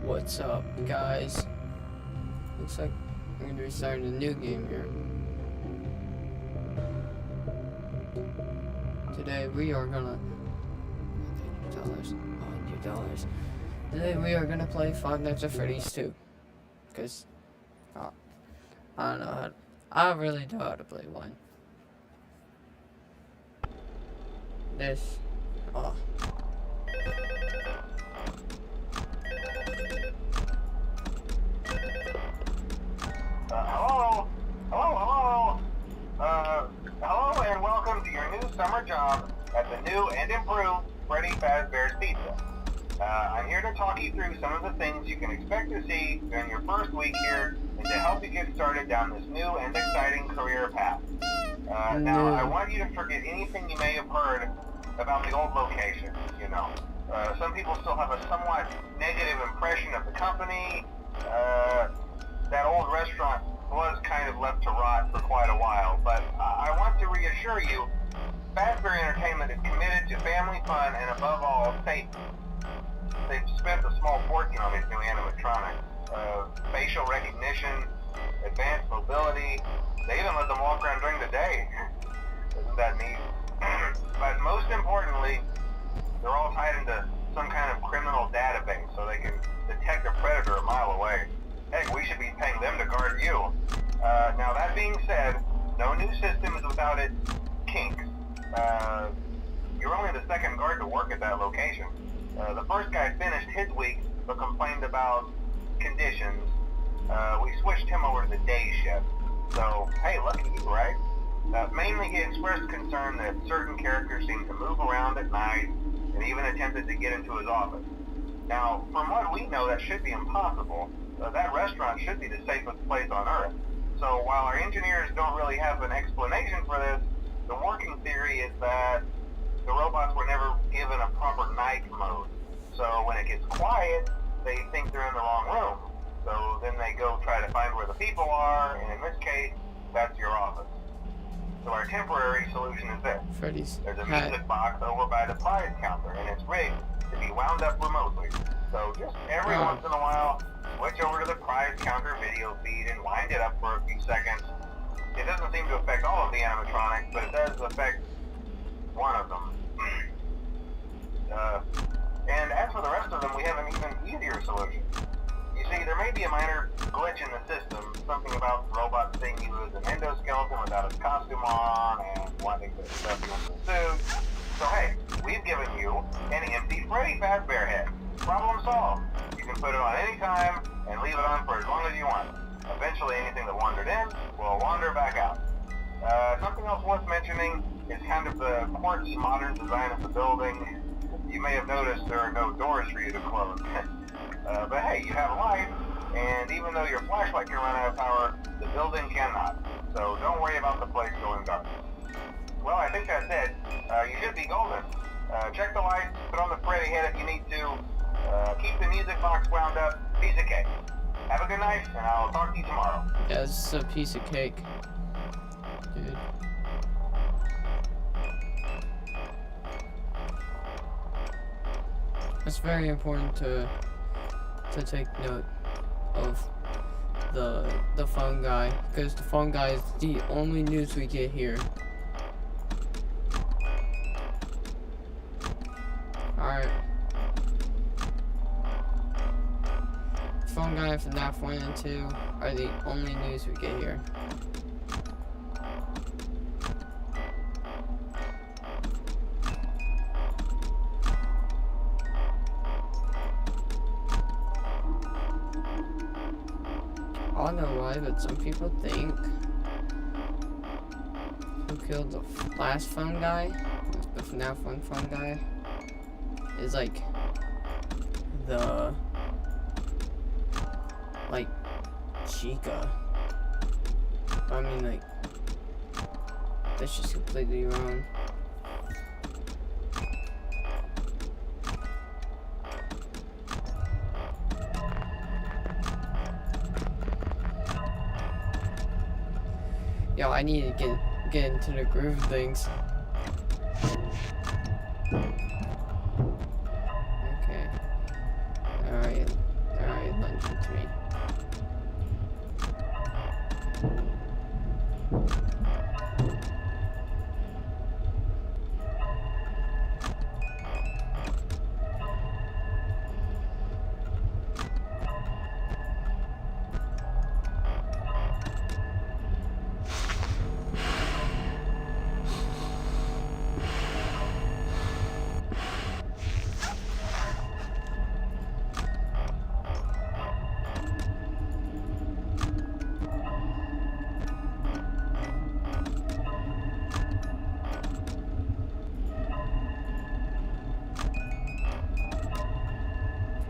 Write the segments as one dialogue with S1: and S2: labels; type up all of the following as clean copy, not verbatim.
S1: What's up, guys? Looks like I'm gonna be starting a new game here. Today we are gonna $100. Today we are gonna play Five Nights at Freddy's 2. Cause I don't know how. I really know how to play one. This. Oh.
S2: Hello and welcome to your new summer job at the new and improved Freddy Fazbear's Pizza. I'm here to talk you through some of the things you can expect to see during your first week here and to help you get started down this new and exciting career path. Now, I want you to forget anything you may have heard about the old location, you know. Some people still have a somewhat negative impression of the company. That old restaurant was kind of left to rot for quite a while, but I want to reassure you, Fazbear Entertainment is committed to family fun and above all, safety. They've spent a small fortune on these new animatronics. Facial recognition, advanced mobility, they even let them walk around during the day. Isn't that neat? But most importantly, they're all tied into some kind of criminal database so they can detect a predator a mile away. Heck, we should be paying them to guard you. Now that being said, no new system is without its kinks. You're only the second guard to work at that location. The first guy finished his week but complained about conditions. We switched him over to the day shift. So, hey, lucky you, right? Mainly he expressed concern that certain characters seemed to move around at night and even attempted to get into his office. Now, from what we know, that should be impossible. That restaurant should be the safest place on Earth. So while our engineers don't really have an explanation for this, the working theory is that the robots were never given a proper night mode. So when it gets quiet, they think they're in the wrong room. So then they go try to find where the people are, and in this case, that's your office. So our temporary solution is this.
S1: Freddy's.
S2: There's a music box over by the prize counter, and it's rigged to be wound up remotely. So just every once in a while, switch over to the prize counter video feed and wind it up for a few seconds. It doesn't seem to affect all of the animatronics, but it does affect one of them. And as for the rest of them, we have an even easier solution. You see, there may be a minor glitch in the system, something about the robot seeing you as an endoskeleton without his costume on and wanting to stuff you into the suit. So hey, we've given you an empty Freddy Fazbear head. Problem solved. You can put it on any time and leave it on for as long as you want. Eventually anything that wandered in will wander back out. Something else worth mentioning is kind of the quirky modern design of the building. You may have noticed there are no doors for you to close. But hey, you have light, and even though your flashlight can run out of power, the building cannot. So don't worry about the place going dark. Well, I think that's it. You should be golden. Check the lights, put on the Freddy head if you need to. Keep the music box wound up. Piece of cake. Have a good night, and I'll talk to you tomorrow.
S1: Yeah, this is a piece of cake, dude. It's very important to take note of the phone guy, because the phone guy is the only news we get here. Alright. Phone guy, fnaf 1 and 2 are the only news we get here. I don't know why, but some people think who killed the last phone guy, the fnaf 1 phone guy, is like the Chica. I mean, like, that's just completely wrong. Yo, I need to get into the groove of things. Okay. Alright.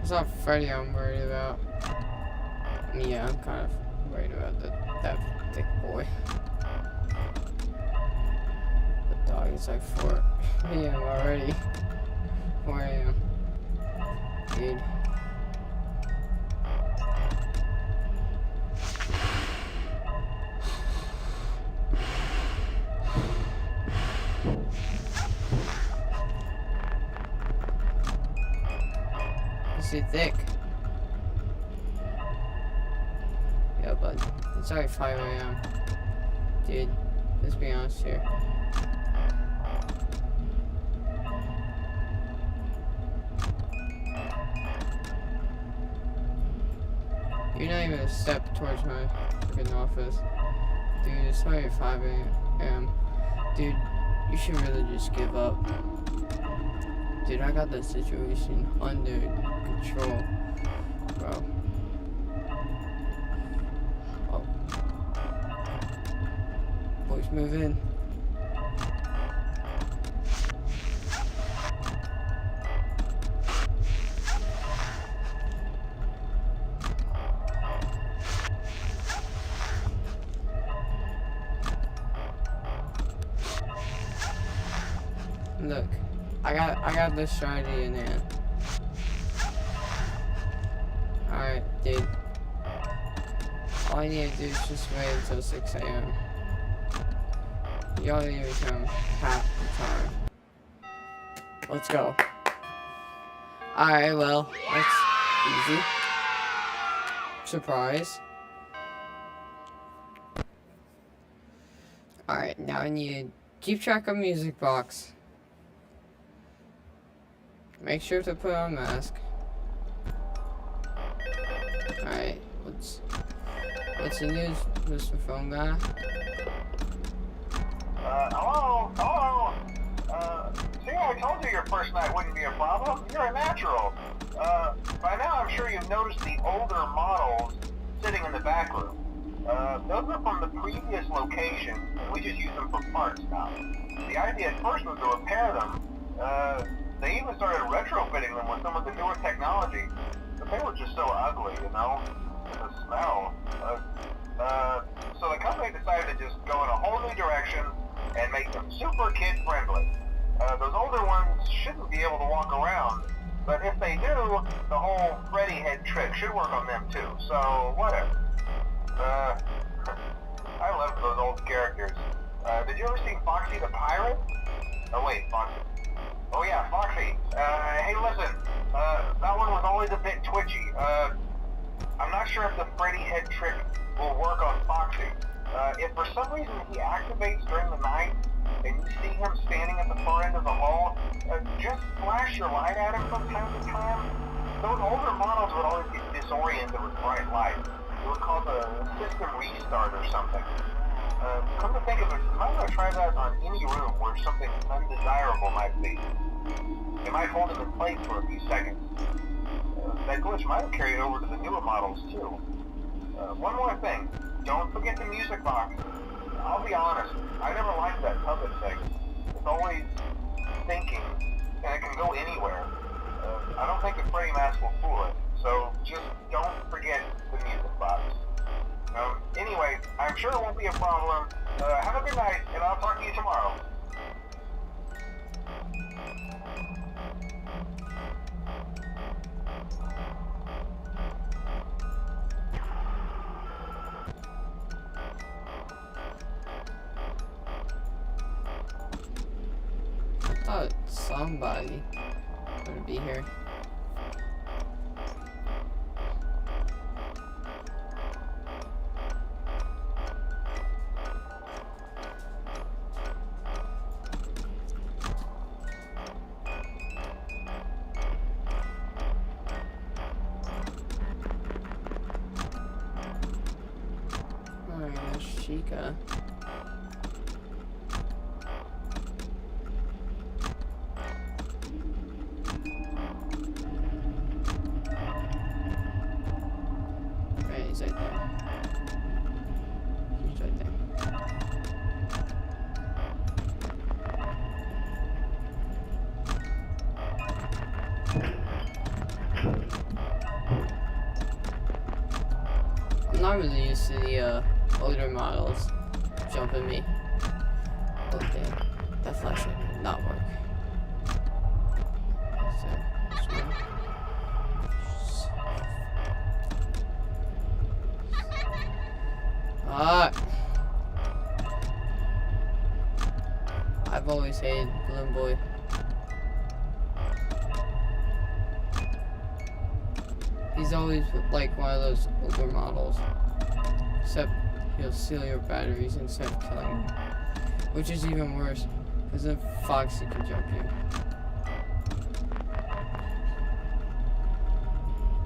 S1: It's not Freddy I'm worried about. Yeah, I'm kind of worried about that thick boy. The dog is like 4 a.m. already. 4 a.m. Dude. Is he thick? Yeah, but it's already 5 a.m. Dude, let's be honest here. You're not even a step towards my freaking office. Dude, it's already 5 a.m. Dude, you should really just give up. Dude, I got the situation under control, bro. Oh. Boys, move in. Look, I got this strategy in hand. Alright, dude. All I need to do is just wait until 6 a.m. Y'all didn't even come half the time. Let's go. Alright, well, that's easy. Surprise. Alright, now I need to keep track of music box. Make sure to put on a mask. Alright, what's the news, Mr. Phone Guy?
S2: Hello? See, I told you your first night wouldn't be a problem. You're a natural. By now I'm sure you've noticed the older models sitting in the back room. Those are from the previous location, and we just use them for parts now. The idea at first was to repair them. They even started retrofitting them with some of the newer technology, but they were just so ugly, you know? The smell. So the company decided to just go in a whole new direction and make them super kid-friendly. Those older ones shouldn't be able to walk around, but if they do, the whole Freddy head trick should work on them too, so whatever. I love those old characters. Did you ever see Foxy the Pirate? Oh wait, Foxy. Oh yeah, Foxy. Hey listen, that one was always a bit twitchy. I'm not sure if the Freddy head trick will work on Foxy. If for some reason he activates during the night, and you see him standing at the far end of the hall, just flash your light at him from time to time. Those older models would always get disoriented with bright light. It would cause a system restart or something. Come to think of it, you might want to try that on any room where something undesirable might be. It might hold him in place for a few seconds. That glitch might have carried over to the newer models too. One more thing, don't forget the music box. I'll be honest, I never liked that puppet thing. It's always thinking, and it can go anywhere. I don't think the Freddy mask will fool it, so just don't forget the music box. Anyway, I'm sure it won't be a problem. Have a good night, and I'll talk to you tomorrow.
S1: I thought somebody would be here. Alright, there's Chica. He's right there. He's right there. I'm not really used to the older models jumping me. Oh damn, that flashlight did not work. I've always hated Balloon Boy. He's always like one of those older models. Except he'll steal your batteries instead of killing you. Which is even worse, because then Foxy can jump you.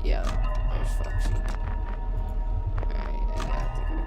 S1: Yeah, there's Foxy. Alright, I have to go in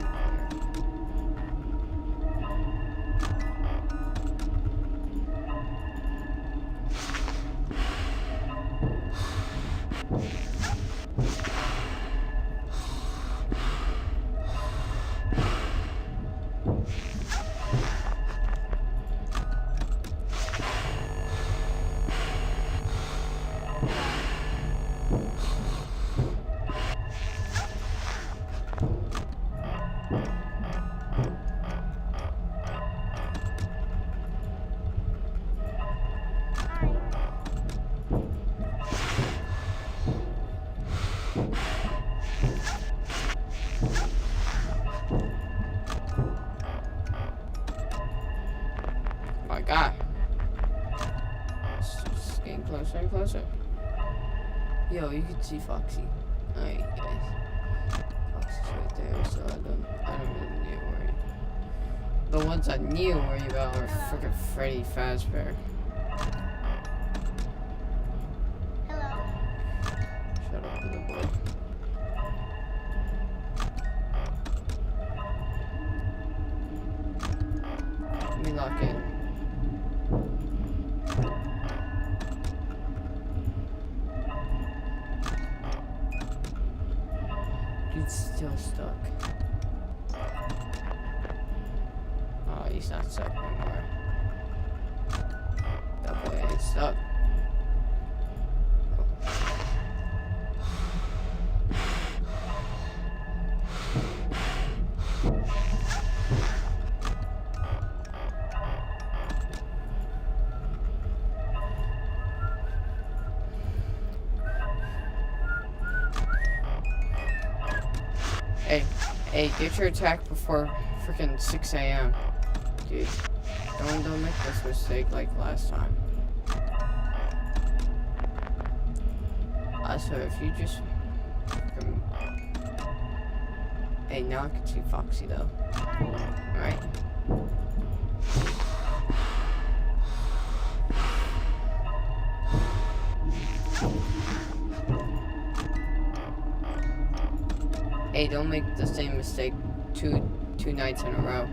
S1: my God. It's just getting closer and closer. Yo, you can see Foxy. Alright, guys. Foxy's right there, so I don't really need to worry. The ones I need to worry about are freaking Freddy Fazbear.
S3: Hello.
S1: Shut up, little boy. Let me lock in. Dude's still stuck. Oh, he's not stuck anymore. That boy ain't stuck. Hey, get your attack before freaking 6 a.m. Dude, don't make this mistake like last time. I swear, if you just... Hey, now I can see Foxy though. Alright. Hey, don't make the same mistake two nights in a row.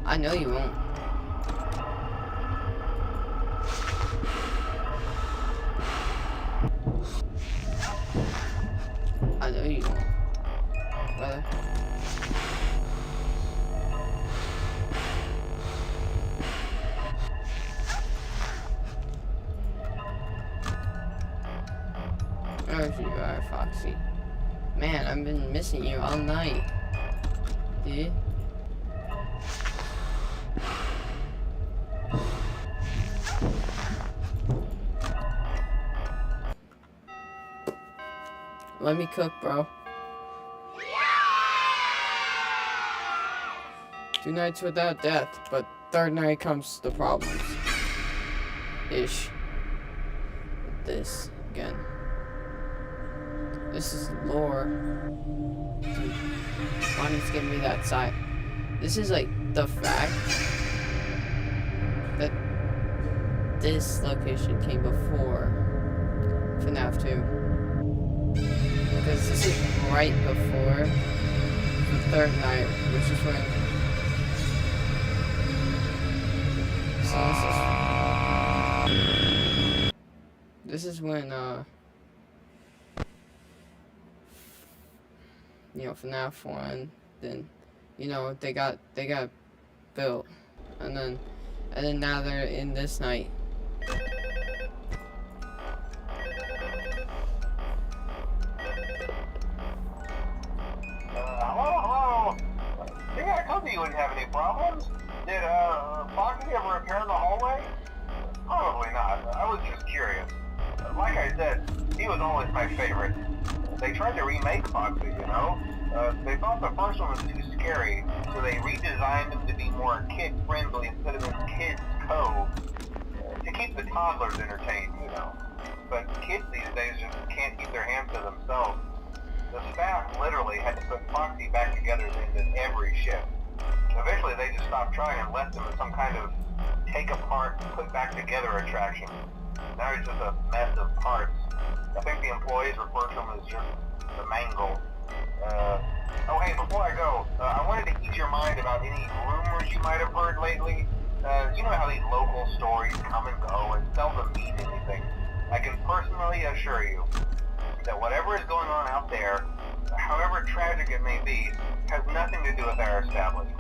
S1: I know you won't. I know you won't, brother. There you are, Foxy. Man, I've been missing you all night, dude. Let me cook, bro. 2 nights without death, but 3rd night comes the problems. Ish. With this again. This is lore. Dude, Bonnie's giving me that side. This is like the fact that this location came before FNAF 2. Because this is right before the 3rd night, which is when... So this is when, you know, FNAF 1, then, you know, they got built, and then now they're in this night.
S2: Hello wouldn't have any problems. Did Foxy ever appear in the hallway? Probably not. I was just curious. Like I said, he was always my favorite. They tried to remake Foxy, you know? They thought the first one was too scary, so they redesigned him to be more kid-friendly instead of in Kids Cove, to keep the toddlers entertained, you know. But kids these days just can't keep their hands to themselves. The staff literally had to put Foxy back together in every shift. Eventually they just stopped trying and left him as some kind of take apart, put back together attraction. Now he's just a mess of parts. I think the employees refer to him as just the mangle. Oh hey, before I go, I wanted to ease your mind about any rumors you might have heard lately. You know how these local stories come and go and seldom mean anything. I can personally assure you that whatever is going on out there, however tragic it may be, has nothing to do with our establishment.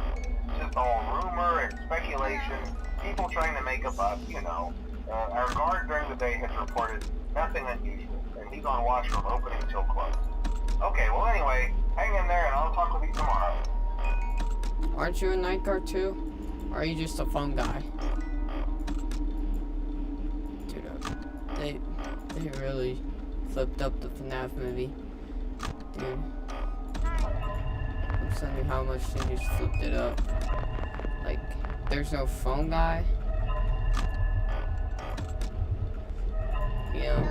S2: It's just all rumor and speculation, people trying to make a buck, you know. Our guard during the day has reported nothing unusual, and he's on watch from opening till close. Okay, well anyway, hang in there and I'll talk with you tomorrow.
S1: Aren't you a night guard too? Or are you just a phone guy? Dude, they really flipped up the FNAF movie. Dude. I'm telling you how much they just flipped it up. Like, there's no phone guy. You know,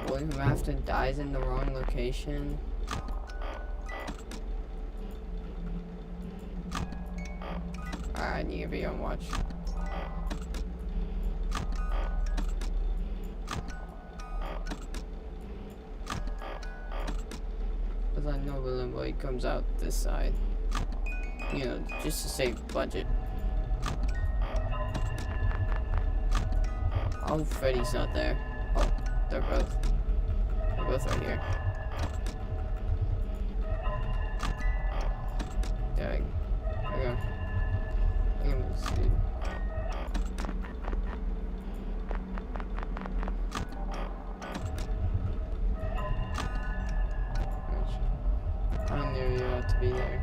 S1: one who often dies in the wrong location. I need to be on watch. Because I know the limbo comes out this side. You know, just to save budget. Oh, Freddy's not there. Oh, they're both right here. Dang. Look at this dude. I knew you had to be there.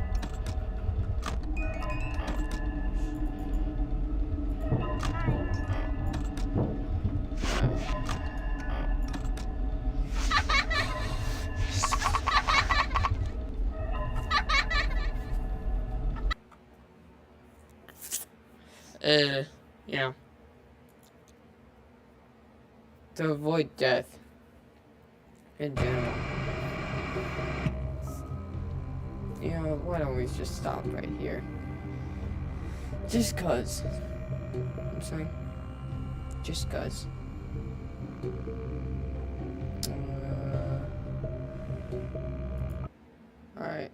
S1: Yeah. To avoid death in general. You know, why don't we just stop right here? Just cause. I'm saying? Just cause. Alright.